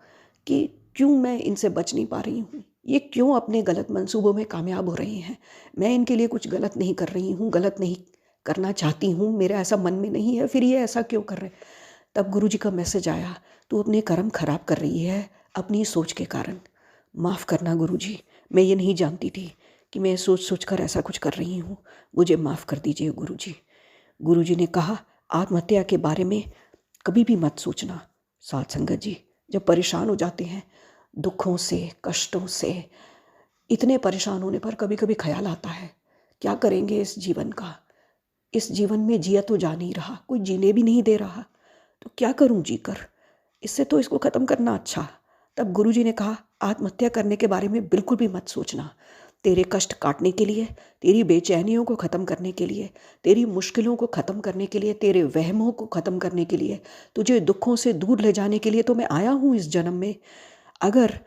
C: कि क्यों मैं इनसे बच नहीं पा रही हूँ, ये क्यों अपने गलत मंसूबों में कामयाब हो रहे हैं। मैं इनके लिए कुछ गलत नहीं कर रही हूँ, गलत नहीं करना चाहती हूँ, मेरा ऐसा मन में नहीं है, फिर ये ऐसा क्यों कर रहे। तब गुरुजी का मैसेज आया, तू अपने कर्म खराब कर रही है अपनी सोच के कारण, माफ़ करना गुरुजी, मैं ये नहीं जानती थी कि मैं सोच सोच कर ऐसा कुछ कर रही हूँ, मुझे माफ़ कर दीजिए गुरुजी। गुरुजी ने कहा, आत्महत्या के बारे में कभी भी मत सोचना। साथ संगत जी, जब परेशान हो जाते हैं दुखों से, कष्टों से, इतने परेशान होने पर कभी कभी ख्याल आता है, क्या करेंगे इस जीवन का, इस जीवन में जिया तो जा नहीं रहा, कोई जीने भी नहीं दे रहा, तो क्या करूं जीकर, इससे तो इसको ख़त्म करना अच्छा। तब गुरुजी ने कहा, आत्महत्या करने के बारे में बिल्कुल भी मत सोचना। तेरे कष्ट काटने के लिए, तेरी बेचैनियों को ख़त्म करने के लिए, तेरी मुश्किलों को ख़त्म करने के लिए, तेरे वहमों को ख़त्म करने के लिए, तुझे दुखों से दूर ले जाने के लिए तो मैं आया हूँ इस जन्म में। अगर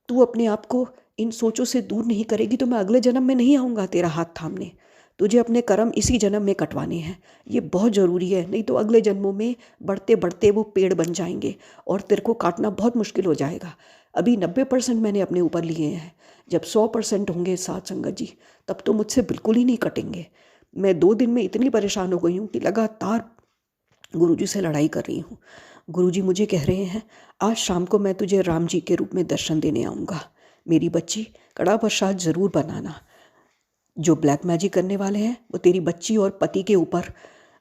C: तू अपने आप को इन सोचों से दूर नहीं करेगी तो मैं अगले जन्म में नहीं आऊँगा तेरा हाथ थामने। तुझे अपने कर्म इसी जन्म में कटवाने हैं, ये बहुत ज़रूरी है, नहीं तो अगले जन्मों में बढ़ते बढ़ते वो पेड़ बन जाएंगे और तेरे को काटना बहुत मुश्किल हो जाएगा। अभी 90% मैंने अपने ऊपर लिए हैं, जब 100% होंगे साथ संगत जी, तब तो मुझसे बिल्कुल ही नहीं कटेंगे। मैं 2 दिन में इतनी परेशान हो गई हूँ कि लगातार गुरुजी से लड़ाई कर रही हूँ। गुरुजी मुझे कह रहे हैं, आज शाम को मैं तुझे राम जी के रूप में दर्शन देने आऊँगा। मेरी बच्ची, कड़ा प्रसाद ज़रूर बनाना। जो ब्लैक मैजिक करने वाले हैं वो तेरी बच्ची और पति के ऊपर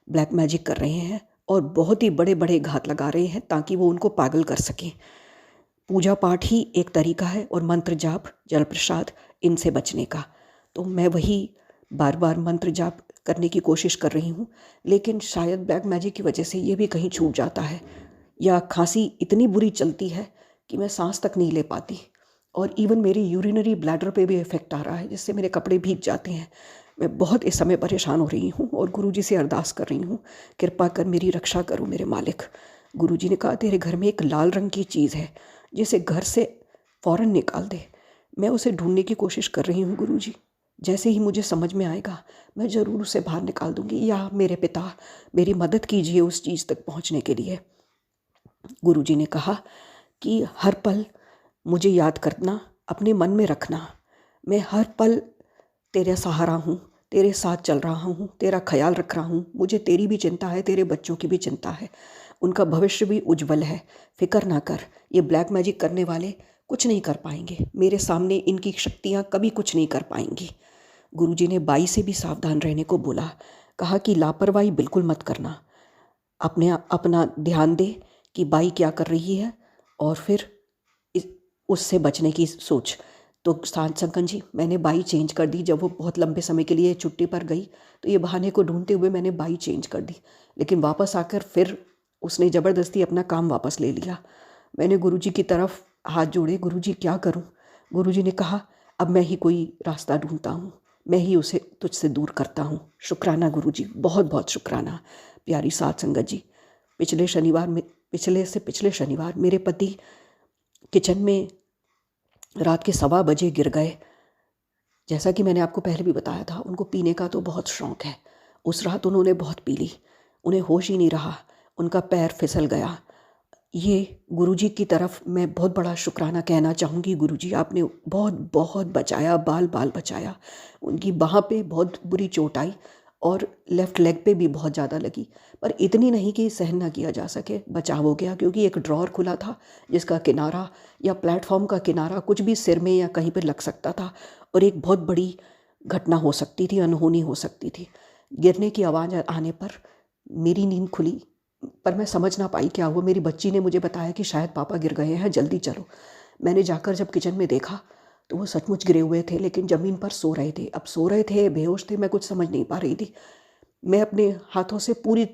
C: ब्लैक मैजिक कर रहे हैं और बहुत ही बड़े बड़े घात लगा रहे हैं ताकि वो उनको पागल कर सकें। पूजा पाठ ही एक तरीका है और मंत्र जाप, जल प्रसाद, इनसे बचने का। तो मैं वही बार बार मंत्र जाप करने की कोशिश कर रही हूँ, लेकिन शायद ब्लैक मैजिक की वजह से ये भी कहीं छूट जाता है, या खांसी इतनी बुरी चलती है कि मैं सांस तक नहीं ले पाती, और इवन मेरी यूरिनरी ब्लैडर पे भी इफ़ेक्ट आ रहा है, जिससे मेरे कपड़े भीग जाते हैं। मैं बहुत इस समय परेशान हो रही हूँ और गुरुजी से अरदास कर रही हूँ, कृपा कर मेरी रक्षा करो मेरे मालिक। गुरुजी ने कहा, तेरे घर में एक लाल रंग की चीज़ है, जिसे घर से फ़ौरन निकाल दे। मैं उसे ढूंढने की कोशिश कर रही हूँ गुरुजी, जैसे ही मुझे समझ में आएगा मैं ज़रूर उसे बाहर निकाल दूँगी, या मेरे पिता मेरी मदद कीजिए उस चीज़ तक पहुँचने के लिए। गुरुजी ने कहा कि हर पल मुझे याद करना, अपने मन में रखना, मैं हर पल तेरा सहारा हूँ, तेरे साथ चल रहा हूँ, तेरा ख्याल रख रहा हूँ। मुझे तेरी भी चिंता है, तेरे बच्चों की भी चिंता है, उनका भविष्य भी उज्जवल है, फिक्र ना कर। ये ब्लैक मैजिक करने वाले कुछ नहीं कर पाएंगे, मेरे सामने इनकी शक्तियाँ कभी कुछ नहीं कर पाएंगी। गुरुजी ने बाई से भी सावधान रहने को बोला, कहा कि लापरवाही बिल्कुल मत करना, अपना ध्यान दे कि बाई क्या कर रही है और फिर उससे बचने की सोच। तो संकन जी, मैंने बाई चेंज कर दी। जब वो बहुत लंबे समय के लिए छुट्टी पर गई तो ये बहाने को ढूंढते हुए मैंने बाई चेंज कर दी, लेकिन वापस आकर फिर उसने ज़बरदस्ती अपना काम वापस ले लिया। मैंने गुरुजी की तरफ हाथ जोड़े, गुरुजी क्या करूं? गुरुजी ने कहा, अब मैं ही कोई रास्ता ढूंढता हूं, मैं ही उसे तुझसे दूर करता हूं। शुक्राना गुरुजी, बहुत बहुत शुक्राना। प्यारी साथ संगत जी, पिछले शनिवार मेरे पति किचन में रात के 1:15 बजे गिर गए। जैसा कि मैंने आपको पहले भी बताया था, उनको पीने का तो बहुत शौक़ है। उस रात उन्होंने बहुत पी ली, उन्हें होश ही नहीं रहा, उनका पैर फिसल गया। ये गुरुजी की तरफ मैं बहुत बड़ा शुक्राना कहना चाहूँगी। गुरुजी, आपने बहुत बहुत बचाया, बाल बाल बचाया। उनकी बाह पे बहुत बुरी चोट आई और लेफ़्ट लेग पे भी बहुत ज़्यादा लगी, पर इतनी नहीं कि सहन ना किया जा सके। बचाव हो गया, क्योंकि एक ड्रॉर खुला था जिसका किनारा या प्लेटफॉर्म का किनारा कुछ भी सिर में या कहीं पर लग सकता था और एक बहुत बड़ी घटना हो सकती थी, अनहोनी हो सकती थी। गिरने की आवाज़ आने पर मेरी नींद खुली, पर मैं समझ ना पाई क्या हुआ। मेरी बच्ची ने मुझे बताया कि शायद पापा गिर गए हैं, जल्दी चलो। मैंने जाकर जब किचन में देखा तो वो सचमुच गिरे हुए थे, लेकिन ज़मीन पर सो रहे थे। अब सो रहे थे, बेहोश थे, मैं कुछ समझ नहीं पा रही थी। मैं अपने हाथों से पूरी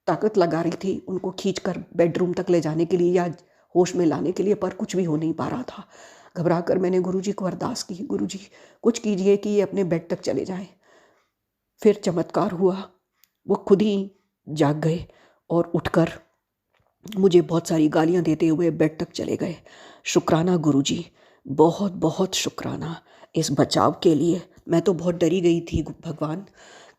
C: ताकत लगा रही थी उनको खींचकर बेडरूम तक ले जाने के लिए या होश में लाने के लिए, पर कुछ भी हो नहीं पा रहा था। घबरा कर मैंने गुरुजी को अरदास की, गुरुजी कुछ कीजिए कि ये अपने बेड तक चले जाएं। फिर चमत्कार हुआ, वो खुद ही जाग गए और उठकर मुझे बहुत सारी गालियां देते हुए बेड तक चले गए। शुक्राना गुरुजी, बहुत बहुत शुक्राना इस बचाव के लिए। मैं तो बहुत डरी गई थी भगवान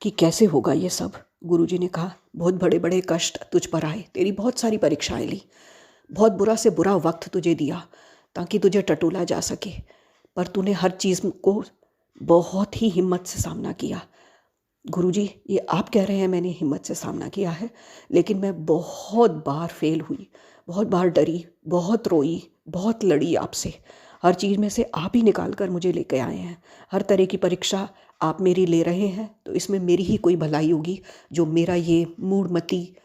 C: कि कैसे होगा ये सब। गुरुजी ने कहा बहुत बड़े बड़े कष्ट तुझ पर आए, तेरी बहुत सारी परीक्षाएं ली, बहुत बुरा से बुरा वक्त तुझे दिया ताकि तुझे टटोला जा सके, पर तूने हर चीज़ को बहुत ही हिम्मत से सामना किया। गुरुजी, ये आप कह रहे हैं मैंने हिम्मत से सामना किया है, लेकिन मैं बहुत बार फेल हुई, बहुत बार डरी, बहुत रोई, बहुत लड़ी आपसे। हर चीज़ में से आप ही निकाल कर मुझे लेके आए हैं। हर तरह की परीक्षा आप मेरी ले रहे हैं, तो इसमें मेरी ही कोई भलाई होगी जो मेरा ये मूढ़मती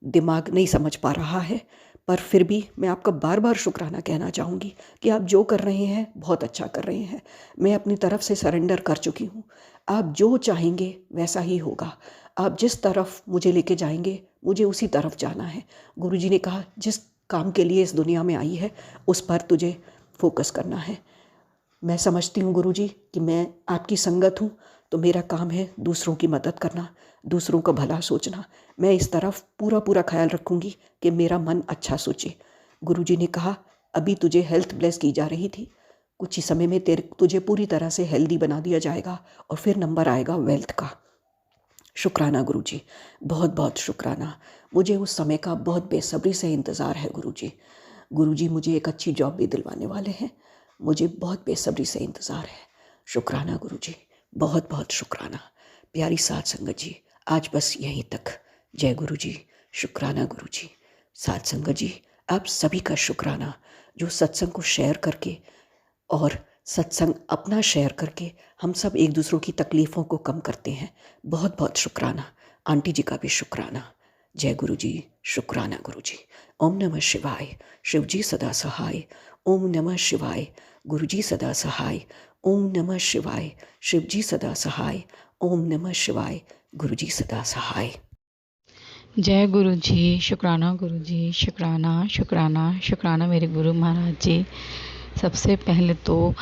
C: दिमाग नहीं समझ पा रहा है। पर फिर भी मैं आपका बार बार शुक्राना कहना चाहूँगी कि आप जो कर रहे हैं बहुत अच्छा कर रहे हैं। मैं अपनी तरफ से सरेंडर कर चुकी हूँ। आप जो चाहेंगे वैसा ही होगा। आप जिस तरफ मुझे लेके जाएंगे मुझे उसी तरफ जाना है। गुरुजी ने कहा जिस काम के लिए इस दुनिया में आई है उस पर तुझे फोकस करना है। मैं समझती हूँ गुरुजी कि मैं आपकी संगत हूँ, तो मेरा काम है दूसरों की मदद करना, दूसरों का भला सोचना। मैं इस तरफ पूरा पूरा ख्याल रखूँगी कि मेरा मन अच्छा सोचे। गुरुजी ने कहा अभी तुझे हेल्थ ब्लेस की जा रही थी, कुछ ही समय में तुझे पूरी तरह से हेल्दी बना दिया जाएगा और फिर नंबर आएगा वेल्थ का। शुक्राना गुरुजी, बहुत बहुत शुक्राना। मुझे उस समय का बहुत बेसब्री से इंतज़ार है गुरुजी। गुरुजी मुझे एक अच्छी जॉब भी दिलवाने वाले हैं, मुझे बहुत बेसब्री से इंतज़ार है। शुक्राना गुरुजी, बहुत बहुत शुक्राना। प्यारी साथ संगत जी, आज बस यहीं तक। जय गुरुजी, शुक्राना गुरुजी। साथ संगत जी, आप सभी का शुक्राना जो सत्संग को शेयर करके और सत्संग अपना शेयर करके हम सब एक दूसरों की तकलीफ़ों को कम करते हैं। बहुत बहुत शुक्राना। आंटी जी का भी शुक्राना। जय गुरु जी, शुक्राना गुरु जी। ओम नमः शिवाय, शिव जी सदा सहाय। ओम नमः शिवाय, गुरु जी सदा सहाय। ओम नमः शिवाय, शिव जी सदा सहाय। ओम नमः शिवाय, गुरु जी सदा सहाय।
B: जय गुरु जी, शुक्राना गुरु जी, शुक्राना शुक्राना शुक्राना मेरे गुरु महाराज जी। सबसे पहले तो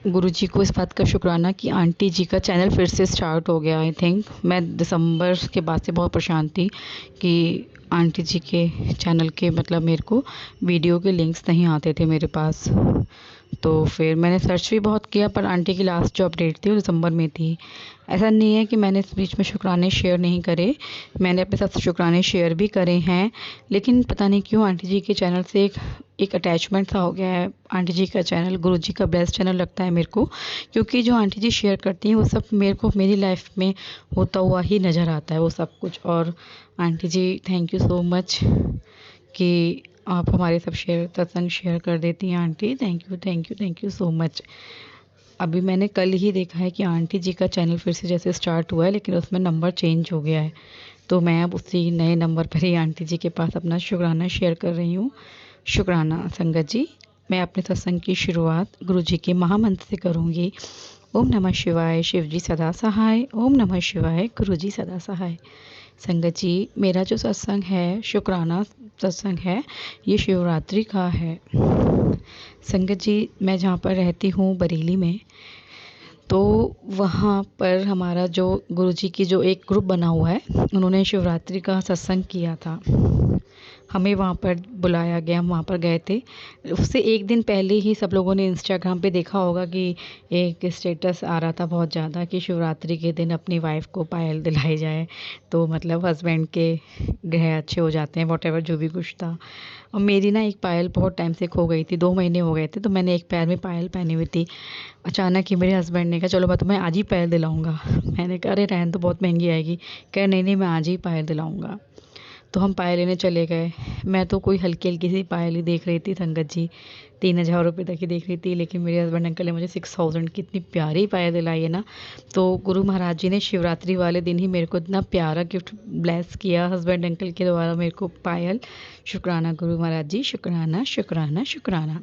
B: गुरु जी को इस बात का शुक्राना कि आंटी जी का चैनल फिर से स्टार्ट हो गया। आई थिंक मैं दिसंबर के बाद से बहुत परेशान थी कि आंटी जी के चैनल के मतलब मेरे को वीडियो के लिंक्स नहीं आते थे मेरे पास। तो फिर मैंने सर्च भी बहुत किया, पर आंटी की लास्ट जो अपडेट थी वो दिसंबर में थी। ऐसा नहीं है कि मैंने इस बीच में शुक्राने शेयर नहीं करे, मैंने अपने साथ शुक्राने शेयर भी करे हैं, लेकिन पता नहीं क्यों आंटी जी के चैनल से एक अटैचमेंट सा हो गया है। आंटी जी का चैनल गुरु जी का बेस्ट चैनल लगता है मेरे को, क्योंकि जो आंटी जी शेयर करती हैं वो सब मेरे को मेरी लाइफ में होता हुआ ही नज़र आता है वो सब कुछ। और aunty ji thank you so much कि आप हमारे सब सत्संग शेयर कर देती हैं aunty. Thank you thank you thank you so much. अभी मैंने कल ही देखा है कि आंटी जी का चैनल फिर से जैसे स्टार्ट हुआ है, लेकिन उसमें नंबर चेंज हो गया है, तो मैं अब उसी नए नंबर पर ही आंटी जी के पास अपना शुक्राना शेयर कर रही हूँ। शुक्राना संगत जी। मैं अपने सत्संग की शुरुआत गुरु जी के महामंत्र से करूँगी। ओम नमः शिवाय, शिव जी सदा सहाय। ओम नमः शिवाय, गुरु जी सदा सहाय। संगत जी, मेरा जो सत्संग है शुक्राना सत्संग है, ये शिवरात्रि का है। संगत जी, मैं जहाँ पर रहती हूँ बरेली में, तो वहाँ पर हमारा जो गुरुजी की जो एक ग्रुप बना हुआ है, उन्होंने शिवरात्रि का सत्संग किया था। हमें वहाँ पर बुलाया गया, हम वहाँ पर गए थे। उससे एक दिन पहले ही सब लोगों ने इंस्टाग्राम पे देखा होगा कि एक स्टेटस आ रहा था बहुत ज़्यादा कि शिवरात्रि के दिन अपनी वाइफ को पायल दिलाई जाए, तो मतलब हस्बैंड के ग्रह अच्छे हो जाते हैं, वॉट एवर जो भी कुछ था। और मेरी ना एक पायल बहुत टाइम से खो गई थी, 2 महीने हो गए थे, तो मैंने एक पैर में पायल पहनी हुई थी। अचानक ही मेरे हस्बैंड ने कहा चलो मैं तुम्हें आज ही पायल दिलाऊंगा। मैंने कहा अरे रहने तो बहुत महंगी आएगी। कह नहीं नहीं, मैं आज ही पायल दिलाऊंगा। तो हम पायल लेने चले गए। मैं तो कोई हल्की हल्की सी पायल ही देख रही थी संगत जी, 3000 रुपये तक ही देख रही थी, लेकिन मेरे हस्बैंड अंकल ने मुझे 6000 की इतनी प्यारी पायल दिलाई है ना। तो गुरु महाराज जी ने शिवरात्रि वाले दिन ही मेरे को इतना प्यारा गिफ्ट ब्लेस किया हस्बैंड अंकल के द्वारा मेरे को पायल। शुक्राना गुरु महाराज जी, शुक्राना शुक्राना शुक्राना।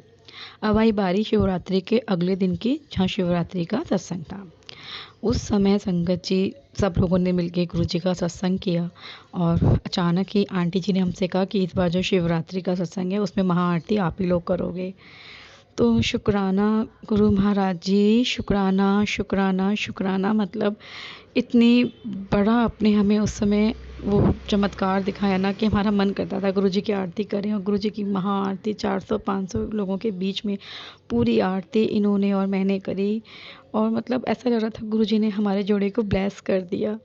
B: अब आई बारी शिवरात्रि के अगले दिन की, जहाँ शिवरात्रि का सत्संग था। उस समय संगत जी सब लोगों ने मिलके गुरु जी का सत्संग किया, और अचानक ही आंटी जी ने हमसे कहा कि इस बार जो शिवरात्रि का सत्संग है उसमें महाआरती आप ही लोग करोगे। तो शुक्राना गुरु महाराज जी, शुक्राना शुक्राना शुक्राना। मतलब इतनी बड़ा आपने हमें उस समय वो चमत्कार दिखाया ना कि हमारा मन करता था गुरुजी की आरती करें। और गुरुजी की महाआरती 400-500 लोगों के बीच में पूरी आरती इन्होंने और मैंने करी। और मतलब ऐसा लग रहा था गुरुजी ने हमारे जोड़े को ब्लेस कर दिया।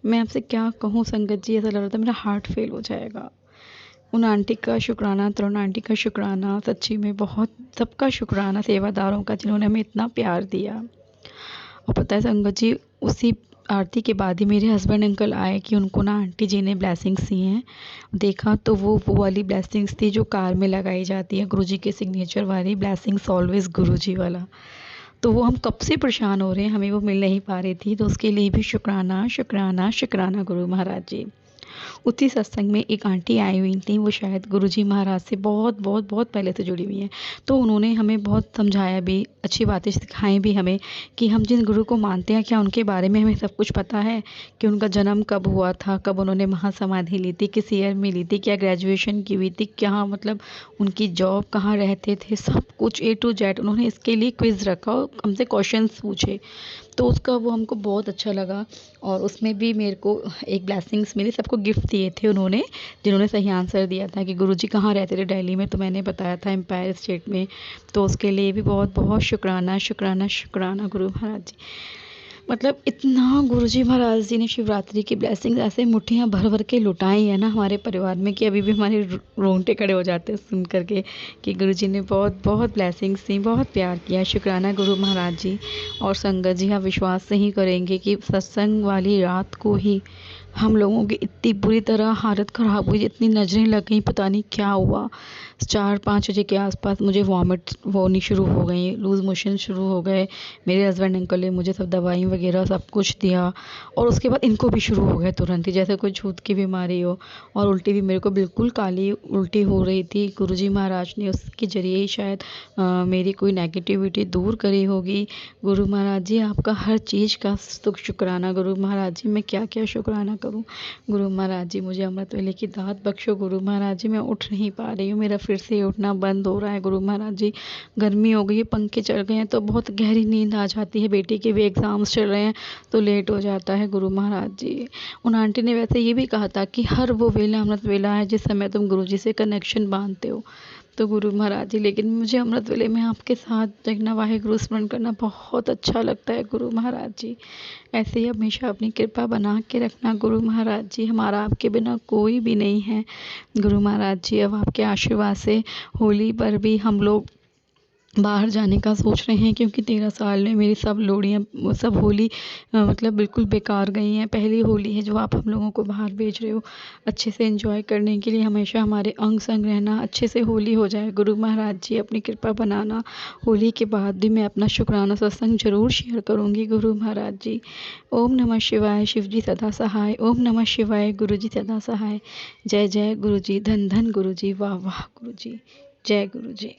B: मैं आपसे क्या कहूँ संगत जी, ऐसा लग रहा था मेरा हार्ट फेल हो जाएगा। उन आंटी का शुक्राना, तरुण आंटी का शुक्राना, सच्ची में बहुत सबका शुक्राना, सेवादारों का जिन्होंने हमें इतना प्यार दिया। और पता है संगत जी, उसी आरती के बाद ही मेरे हस्बैंड अंकल आए कि उनको ना आंटी जी ने ब्लेसिंग्स दी हैं। देखा तो वो वाली ब्लेसिंग्स थी जो कार में लगाई जाती है, गुरुजी के सिग्नेचर वाली ब्लेसिंग्स, ऑलवेज गुरुजी वाला। तो वो हम कब से परेशान हो रहे हैं, हमें वो मिल नहीं पा रही थी। तो उसके लिए भी शुक्राना शुक्राना शुक्राना गुरु महाराज जी। उसी सत्संग में एक आंटी आई हुई थी, वो शायद गुरुजी महाराज से बहुत बहुत बहुत पहले से जुड़ी हुई हैं। तो उन्होंने हमें बहुत समझाया भी, अच्छी बातें सिखाई भी हमें कि हम जिन गुरु को मानते हैं क्या उनके बारे में हमें सब कुछ पता है, कि उनका जन्म कब हुआ था, कब उन्होंने महासमाधि ली थी, किस ईयर में ली थी, क्या ग्रेजुएशन की हुई थी, क्या मतलब उनकी जॉब, कहाँ रहते थे, सब कुछ A to Z। उन्होंने इसके लिए क्विज़ रखा और हमसे क्वेश्चंस पूछे। तो उसका वो हमको बहुत अच्छा लगा। और उसमें भी मेरे को एक ब्लेसिंग्स मिली। सबको गिफ्ट दिए थे उन्होंने जिन्होंने सही आंसर दिया था कि गुरुजी कहाँ रहते थे दिल्ली में, तो मैंने बताया था एम्पायर स्टेट में। तो उसके लिए भी बहुत बहुत शुक्राना शुक्राना शुक्राना गुरु महाराज जी। मतलब इतना गुरुजी महाराज जी ने शिवरात्रि की ब्लेसिंग्स ऐसे मुट्ठियाँ भर भर के लुटाई है ना हमारे परिवार में, कि अभी भी हमारे रोंगटे खड़े हो जाते हैं सुन करके कि गुरुजी ने बहुत बहुत ब्लेसिंग्स दी, बहुत प्यार किया। शुक्राना गुरु महाराज जी। और संगत जी, आप विश्वास नहीं करेंगे कि सत्संग वाली रात को ही हम लोगों की इतनी बुरी तरह हालत ख़राब हुई, इतनी नज़रें लग गई, पता नहीं क्या हुआ। 4-5 बजे के आसपास मुझे वॉमिट होनी शुरू हो गई, लूज़ मोशन शुरू हो गए। मेरे हस्बैंड अंकल ने मुझे सब दवाई वगैरह सब कुछ दिया। और उसके बाद इनको भी शुरू हो गए तुरंत ही, जैसे कोई छूत की बीमारी हो। और उल्टी भी मेरे को बिल्कुल काली उल्टी हो रही थी। गुरुजी महाराज ने उसके ज़रिए ही शायद मेरी कोई नेगेटिविटी दूर करी होगी। गुरु महाराज जी, आपका हर चीज़ का शुक्राना गुरु महाराज जी। मैं क्या क्या शुक्राना करूं गुरु महाराज जी, मुझे अमृत वेले की दात बख्शो गुरु महाराज जी। मैं उठ नहीं पा रही हूँ, मेरा फिर से उठना बंद हो रहा है गुरु महाराज जी। गर्मी हो गई है, पंखे चढ़ गए हैं तो बहुत गहरी नींद आ जाती है। बेटी के भी एग्ज़ाम्स चल रहे हैं तो लेट हो जाता है गुरु महाराज जी। उन आंटी ने वैसे ये भी कहा था कि हर वो वेला अमृत वेला है जिस समय तुम गुरु जी से कनेक्शन बांधते हो। तो गुरु महाराज जी, लेकिन मुझे अमृत वेले में आपके साथ जगना, वाहेगुरु स्मरण करना बहुत अच्छा लगता है गुरु महाराज जी। ऐसे ही हमेशा अपनी कृपा बना के रखना गुरु महाराज जी। हमारा आपके बिना कोई भी नहीं है गुरु महाराज जी। अब आपके आशीर्वाद से होली पर भी हम लोग बाहर जाने का सोच रहे हैं, क्योंकि 13 साल में मेरी सब लोहड़ियाँ, सब होली मतलब बिल्कुल बेकार गई हैं। पहली होली है जो आप हम लोगों को बाहर भेज रहे हो अच्छे से एंजॉय करने के लिए। हमेशा हमारे अंग संग रहना, अच्छे से होली हो जाए गुरु महाराज जी, अपनी कृपा बनाना। होली के बाद भी मैं अपना शुक्राना सत्संग जरूर शेयर करूँगी गुरु महाराज जी। ओम नमः शिवाय, शिव जी सदा सहाय। ओम नमः शिवाय, गुरु जी सदा सहाय। जय जय गुरु जी, धन धन गुरु जी, वाह वाह गुरु जी, जय गुरु जी।